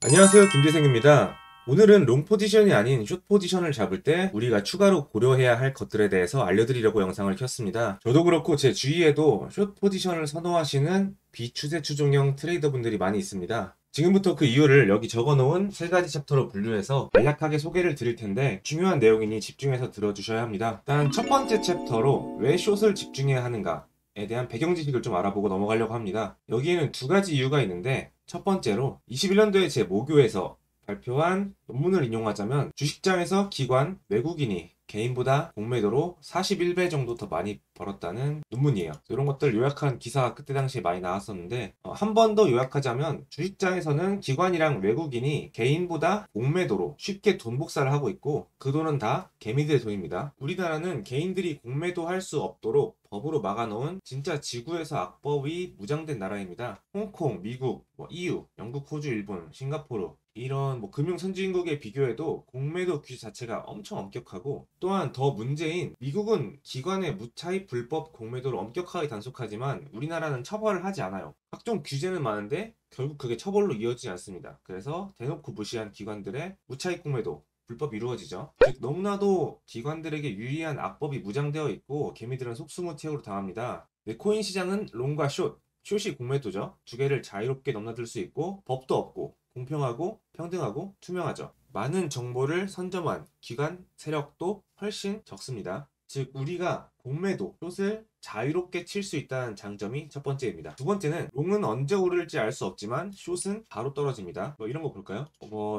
안녕하세요, 김재생입니다. 오늘은 롱 포지션이 아닌 숏 포지션을 잡을 때 우리가 추가로 고려해야 할 것들에 대해서 알려드리려고 영상을 켰습니다. 저도 그렇고 제 주위에도 숏 포지션을 선호하시는 비추세 추종형 트레이더 분들이 많이 있습니다. 지금부터 그 이유를 여기 적어놓은 세 가지 챕터로 분류해서 간략하게 소개를 드릴 텐데 중요한 내용이니 집중해서 들어주셔야 합니다. 일단 첫 번째 챕터로 왜 숏을 집중해야 하는가 에 대한 배경 지식을 좀 알아보고 넘어가려고 합니다. 여기에는 두 가지 이유가 있는데 첫 번째로 21년도에 제 모교에서 발표한 논문을 인용하자면 주식장에서 기관, 외국인이 개인보다 공매도로 41배 정도 더 많이 벌었다는 논문이에요. 이런 것들 요약한 기사가 그때 당시에 많이 나왔었는데 한 번 더 요약하자면 주식장에서는 기관이랑 외국인이 개인보다 공매도로 쉽게 돈 복사를 하고 있고 그 돈은 다 개미들의 돈입니다. 우리나라는 개인들이 공매도 할 수 없도록 법으로 막아놓은 진짜 지구에서 악법이 무장된 나라입니다. 홍콩, 미국, EU, 영국, 호주, 일본, 싱가포르 이런 금융 선진국에 비교해도 공매도 규제 자체가 엄청 엄격하고 또한 더 문제인 미국은 기관의 무차입 불법 공매도를 엄격하게 단속하지만 우리나라는 처벌을 하지 않아요. 각종 규제는 많은데 결국 그게 처벌로 이어지지 않습니다. 그래서 대놓고 무시한 기관들의 무차입 공매도 불법이 이루어지죠. 즉 너무나도 기관들에게 유리한 악법이 무장되어 있고 개미들은 속수무책으로 당합니다. 네, 코인 시장은 롱과 숏, 숏이 공매도죠. 두 개를 자유롭게 넘나들 수 있고 법도 없고 공평하고 평등하고 투명하죠. 많은 정보를 선점한 기관 세력도 훨씬 적습니다. 즉 우리가 공매도, 숏을 자유롭게 칠 수 있다는 장점이 첫 번째입니다. 두 번째는 롱은 언제 오를지 알 수 없지만 숏은 바로 떨어집니다. 이런 거 볼까요?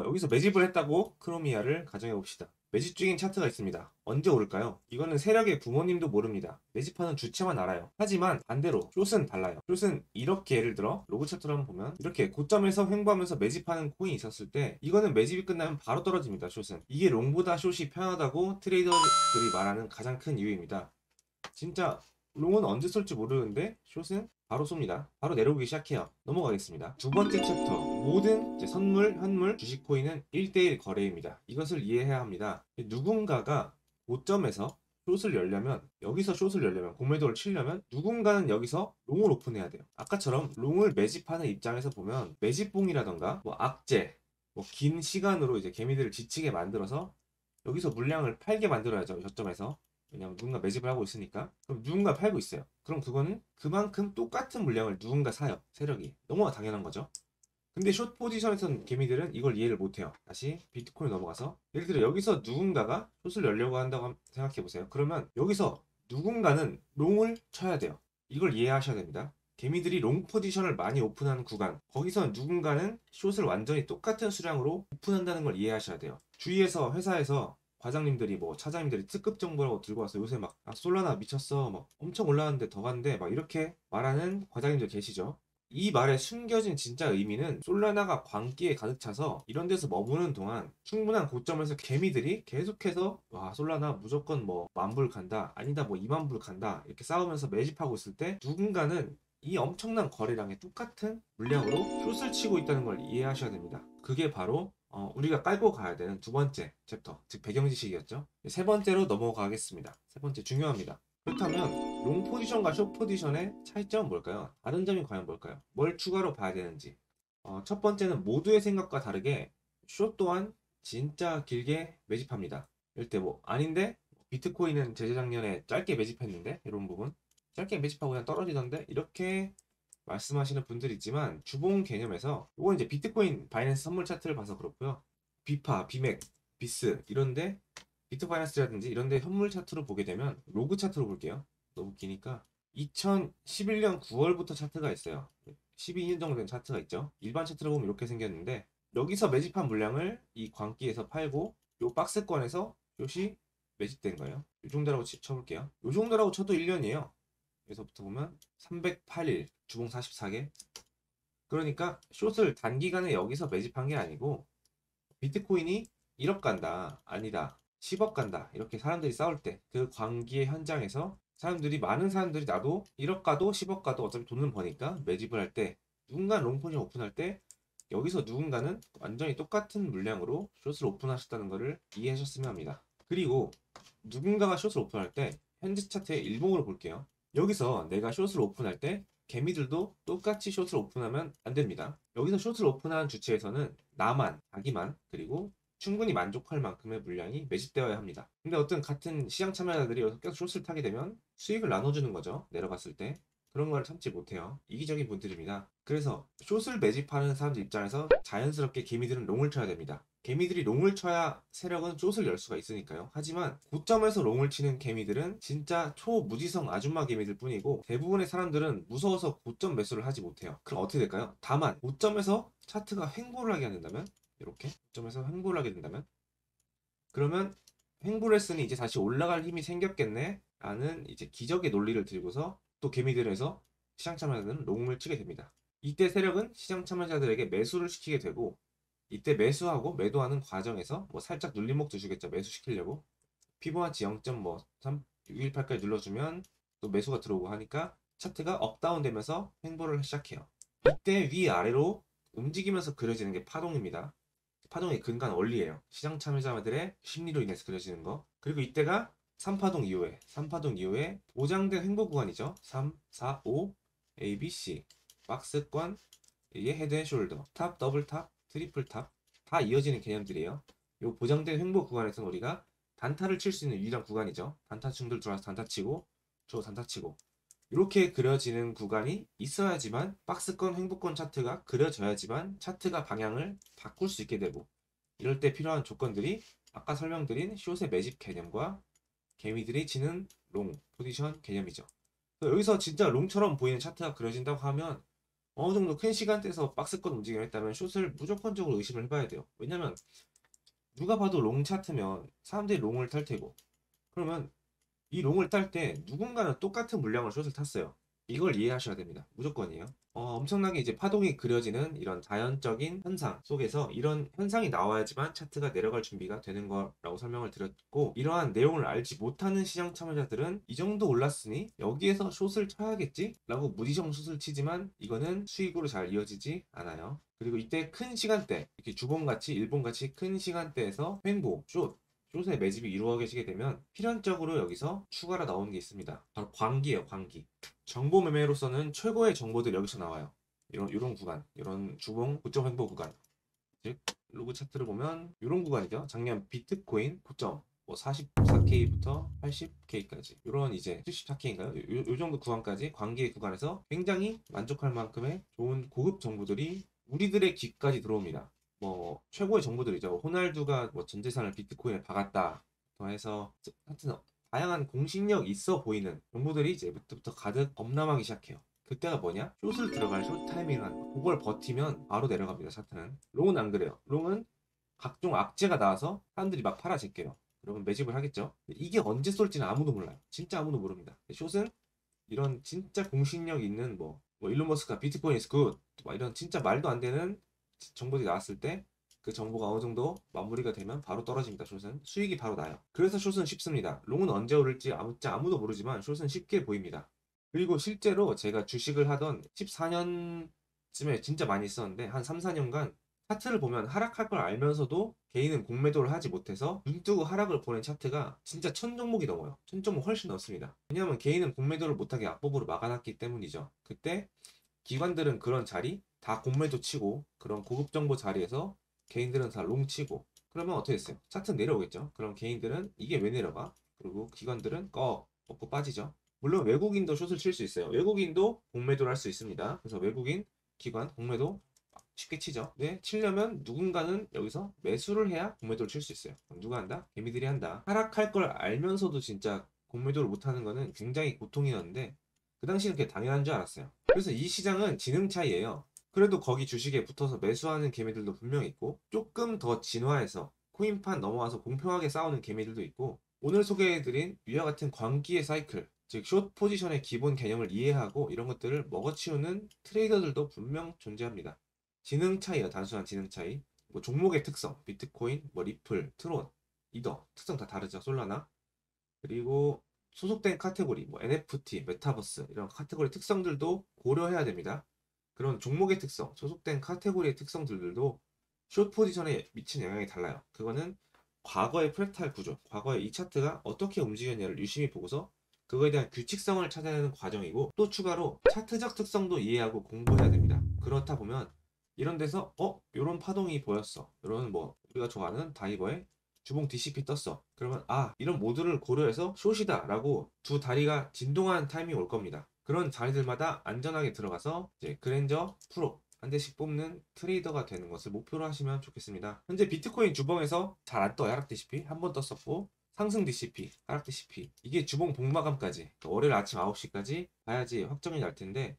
여기서 매집을 했다고 크로미아를 가정해 봅시다. 매집 중인 차트가 있습니다. 언제 오를까요? 이거는 세력의 부모님도 모릅니다. 매집하는 주체만 알아요. 하지만 반대로 숏은 달라요. 숏은 이렇게 예를 들어 로그 차트를 한번 보면 이렇게 고점에서 횡보하면서 매집하는 코인이 있었을 때 이거는 매집이 끝나면 바로 떨어집니다. 숏은. 이게 롱보다 숏이 편하다고 트레이더들이 말하는 가장 큰 이유입니다. 진짜 롱은 언제 쏠지 모르는데 숏은 바로 쏩니다. 바로 내려오기 시작해요. 넘어가겠습니다. 두 번째 챕터. 모든 선물, 현물, 주식 코인은 1대1 거래입니다. 이것을 이해해야 합니다. 누군가가 고점에서 숏을 열려면 여기서 숏을 열려면 공매도를 치려면 누군가는 여기서 롱을 오픈해야 돼요. 아까처럼 롱을 매집하는 입장에서 보면 매집봉이라던가 악재, 긴 시간으로 이제 개미들을 지치게 만들어서 여기서 물량을 팔게 만들어야죠. 저점에서. 왜냐면 누군가 매집을 하고 있으니까. 그럼 누군가 팔고 있어요. 그럼 그거는 그만큼 똑같은 물량을 누군가 사요. 세력이. 너무나 당연한 거죠. 근데 숏 포지션에선 개미들은 이걸 이해를 못해요. 다시 비트코인 넘어가서 예를 들어 여기서 누군가가 숏을 열려고 한다고 생각해 보세요. 그러면 여기서 누군가는 롱을 쳐야 돼요. 이걸 이해하셔야 됩니다. 개미들이 롱 포지션을 많이 오픈하는 구간, 거기서 누군가는 숏을 완전히 똑같은 수량으로 오픈한다는 걸 이해하셔야 돼요. 주위에서 회사에서 과장님들이 차장님들이 특급 정보라고 들고 와서 요새 솔라나 미쳤어 엄청 올라왔는데 더 간대 이렇게 말하는 과장님들 계시죠. 이 말의 숨겨진 진짜 의미는 솔라나가 광기에 가득 차서 이런 데서 머무는 동안 충분한 고점에서 개미들이 계속해서 와 솔라나 무조건 10,000불 간다 아니다 20,000불 간다 이렇게 싸우면서 매집하고 있을 때 누군가는 이 엄청난 거래량의 똑같은 물량으로 숏을 치고 있다는 걸 이해하셔야 됩니다. 그게 바로 우리가 깔고 가야 되는 두 번째 챕터, 즉 배경 지식이었죠. 세 번째로 넘어가겠습니다. 세 번째 중요합니다. 그렇다면 롱 포지션과 숏 포지션의 차이점은 뭘까요? 다른 점이 과연 뭘까요? 뭘 추가로 봐야 되는지. 첫 번째는 모두의 생각과 다르게 숏 또한 진짜 길게 매집합니다. 이럴 때 아닌데 비트코인은 재작년에 짧게 매집했는데 이런 부분 짧게 매집하고 그냥 떨어지던데 이렇게 말씀하시는 분들이 있지만 주봉 개념에서 이건 이제 비트코인 바이낸스 선물 차트를 봐서 그렇고요. 비파, 비맥, 비스 이런데 비트바이낸스라든지 이런데 현물 차트로 보게 되면 로그 차트로 볼게요. 너무 기니까 2011년 9월부터 차트가 있어요. 12년 정도 된 차트가 있죠. 일반 차트로 보면 이렇게 생겼는데 여기서 매집한 물량을 이 광기에서 팔고 요 박스권에서 숏이 매집된 거예요. 이 정도라고 쳐볼게요. 이 정도라고 쳐도 1년이에요. 여기서부터 보면 308일 주봉 44개. 그러니까 숏을 단기간에 여기서 매집한 게 아니고 비트코인이 1억 간다 아니다 10억 간다 이렇게 사람들이 싸울 때 그 광기의 현장에서 많은 사람들이 나도 1억 가도 10억 가도 어차피 돈은 버니까 매집을 할 때 누군가 롱포지션 오픈할 때 여기서 누군가는 완전히 똑같은 물량으로 숏을 오픈하셨다는 것을 이해하셨으면 합니다. 그리고 누군가가 숏을 오픈할 때 현재 차트의 일봉으로 볼게요. 여기서 내가 숏을 오픈할 때 개미들도 똑같이 숏을 오픈하면 안 됩니다. 여기서 숏을 오픈한 주체에서는 자기만, 그리고 충분히 만족할 만큼의 물량이 매집되어야 합니다. 근데 어떤 같은 시장 참여자들이 여기서 계속 숏을 타게 되면 수익을 나눠주는 거죠. 내려갔을 때. 그런 걸 참지 못해요. 이기적인 분들입니다. 그래서 숏을 매집하는 사람들 입장에서 자연스럽게 개미들은 롱을 쳐야 됩니다. 개미들이 롱을 쳐야 세력은 숏을 열 수가 있으니까요. 하지만 고점에서 롱을 치는 개미들은 진짜 초무지성 아줌마 개미들 뿐이고, 대부분의 사람들은 무서워서 고점 매수를 하지 못해요. 그럼 어떻게 될까요? 다만 고점에서 차트가 횡보를 하게 된다면, 이렇게 고점에서 횡보를 하게 된다면, 그러면 횡보를 했으니 이제 다시 올라갈 힘이 생겼겠네 라는 이제 기적의 논리를 들고서 또 개미들에서 시장 참여자들은 롱을 치게 됩니다. 이때 세력은 시장 참여자들에게 매수를 시키게 되고, 이때 매수하고 매도하는 과정에서 뭐 살짝 눌림목 주시겠죠. 매수시키려고 피보나치 0.3618까지 눌러주면 또 매수가 들어오고 하니까 차트가 업다운 되면서 횡보를 시작해요. 이때 위아래로 움직이면서 그려지는 게 파동입니다. 파동의 근간 원리예요. 시장 참여자들의 심리로 인해서 그려지는 거. 그리고 이때가 3파동 이후에 보장된 횡보 구간이죠. 3, 4, 5, A, B, C 박스권, 이게 헤드 앤 숄더, 탑, 더블 탑, 트리플 탑 다 이어지는 개념들이에요. 이 보장된 횡보 구간에서는 우리가 단타를 칠 수 있는 유일한 구간이죠. 단타충들 들어와서 단타 치고 저 단타 치고 이렇게 그려지는 구간이 있어야지만 박스권 횡보권 차트가 그려져야지만 차트가 방향을 바꿀 수 있게 되고, 이럴 때 필요한 조건들이 아까 설명드린 숏의 매집 개념과 개미들이 치는 롱 포지션 개념이죠. 여기서 진짜 롱처럼 보이는 차트가 그려진다고 하면 어느 정도 큰 시간대에서 박스권 움직임을 했다면 숏을 무조건적으로 의심을 해봐야 돼요. 왜냐면 누가 봐도 롱 차트면 사람들이 롱을 탈 테고, 그러면 이 롱을 딸 때 누군가는 똑같은 물량을 숏을 탔어요. 이걸 이해하셔야 됩니다. 무조건이에요. 엄청나게 이제 파동이 그려지는 이런 자연적인 현상 속에서 이런 현상이 나와야지만 차트가 내려갈 준비가 되는 거라고 설명을 드렸고, 이러한 내용을 알지 못하는 시장 참여자들은 이 정도 올랐으니 여기에서 숏을 쳐야겠지? 라고 무지성 숏을 치지만 이거는 수익으로 잘 이어지지 않아요. 그리고 이때 큰 시간대, 이렇게 주봉같이 일본같이 큰 시간대에서 횡보, 숏의 매집이 이루어지게 되면 필연적으로 여기서 추가로 나오는 게 있습니다. 바로 광기예요, 광기. 정보 매매로서는 최고의 정보들이 여기서 나와요. 이런 구간, 이런 주봉 고점 횡보 구간. 즉 로그 차트를 보면 이런 구간이죠. 작년 비트코인 고점 뭐 44K부터 80K까지 이런 이제 74K인가요? 요 정도 구간까지 광기의 구간에서 굉장히 만족할 만큼의 좋은 고급 정보들이 우리들의 귀까지 들어옵니다. 뭐 최고의 정보들이죠. 호날두가 뭐 전 재산을 비트코인에 박았다 해서 하여튼 다양한 공신력 있어 보이는 정보들이 이제부터 가득 범람하기 시작해요. 그때가 뭐냐? 숏을 들어갈 숏 타이밍을 하는 거. 그걸 버티면 바로 내려갑니다. 차트는. 롱은 안 그래요. 롱은 각종 악재가 나와서 사람들이 막 팔아 제껴요. 그러면 매집을 하겠죠. 이게 언제 쏠지는 아무도 몰라요. 진짜 아무도 모릅니다. 숏은 이런 진짜 공신력 있는 뭐 일론 머스크가 비트코인 is good 막 이런 진짜 말도 안 되는 정보들이 나왔을 때 그 정보가 어느 정도 마무리가 되면 바로 떨어집니다. 숏은 수익이 바로 나요. 그래서 숏은 쉽습니다. 롱은 언제 오를지 아무도 모르지만 숏은 쉽게 보입니다. 그리고 실제로 제가 주식을 하던 14년쯤에 진짜 많이 썼는데 한 3, 4년간 차트를 보면 하락할 걸 알면서도 개인은 공매도를 하지 못해서 눈 뜨고 하락을 보낸 차트가 진짜 1000종목이 넘어요. 1000종목 훨씬 넘습니다. 왜냐하면 개인은 공매도를 못하게 악법으로 막아놨기 때문이죠. 그때 기관들은 그런 자리 다 공매도 치고 그런 고급 정보 자리에서 개인들은 다 롱 치고, 그러면 어떻게 됐어요? 차트 내려오겠죠. 그럼 개인들은 이게 왜 내려가? 그리고 기관들은 먹고 빠지죠. 물론 외국인도 숏을 칠 수 있어요. 외국인도 공매도를 할 수 있습니다. 그래서 외국인 기관 공매도 쉽게 치죠. 네, 치려면 누군가는 여기서 매수를 해야 공매도를 칠 수 있어요. 그럼 누가 한다? 개미들이 한다. 하락할 걸 알면서도 진짜 공매도를 못하는 거는 굉장히 고통이었는데 그 당시는 그게 당연한 줄 알았어요. 그래서 이 시장은 지능 차이예요. 그래도 거기 주식에 붙어서 매수하는 개미들도 분명 있고, 조금 더 진화해서 코인판 넘어와서 공평하게 싸우는 개미들도 있고, 오늘 소개해드린 위와 같은 광기의 사이클, 즉 숏 포지션의 기본 개념을 이해하고 이런 것들을 먹어치우는 트레이더들도 분명 존재합니다. 지능 차이야, 단순한 지능 차이. 뭐 종목의 특성, 비트코인, 뭐 리플, 트론, 이더 특성 다 다르죠. 솔라나. 그리고 소속된 카테고리, 뭐 NFT, 메타버스 이런 카테고리 특성들도 고려해야 됩니다. 그런 종목의 특성, 소속된 카테고리의 특성들도 숏 포지션에 미치는 영향이 달라요. 그거는 과거의 프랙탈 구조, 과거의 이 차트가 어떻게 움직였냐를 유심히 보고서 그거에 대한 규칙성을 찾아내는 과정이고, 또 추가로 차트적 특성도 이해하고 공부해야 됩니다. 그렇다 보면 이런 데서 요런 파동이 보였어. 요런 뭐 우리가 좋아하는 다이버의 주봉 DCP 떴어. 그러면 이런 모드를 고려해서 숏이다 라고 두 다리가 진동하는 타이밍이 올 겁니다. 그런 자리들마다 안전하게 들어가서 이제 그랜저 프로 한 대씩 뽑는 트레이더가 되는 것을 목표로 하시면 좋겠습니다. 현재 비트코인 주봉에서 잘 안 떠요. 하락 DCP 한 번 떴었고, 상승 DCP, 하락 DCP, 이게 주봉 복마감까지, 그러니까 월요일 아침 9시까지 봐야지 확정이 날 텐데,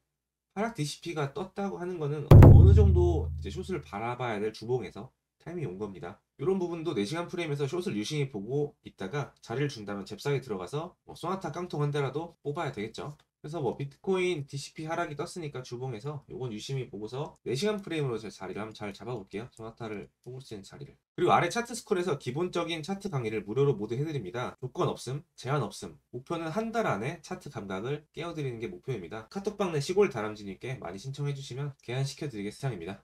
하락 DCP가 떴다고 하는 거는 어느 정도 이제 숏을 바라봐야 될 주봉에서 타이밍이 온 겁니다. 이런 부분도 4시간 프레임에서 숏을 유심히 보고 있다가 자리를 준다면 잽싸게 들어가서 뭐 소나타 깡통 한 대라도 뽑아야 되겠죠. 그래서 뭐 비트코인 DCP 하락이 떴으니까 주봉에서 요건 유심히 보고서 4시간 프레임으로 제 자리를 한번 잘 잡아볼게요. 소나타를 뽑을 수 있는 자리를. 그리고 아래 차트 스콜에서 기본적인 차트 강의를 무료로 모두 해드립니다. 조건 없음, 제한 없음. 목표는 한 달 안에 차트 감각을 깨워드리는 게 목표입니다. 카톡방 내 시골 다람쥐님께 많이 신청해주시면 개안시켜드리겠습니다.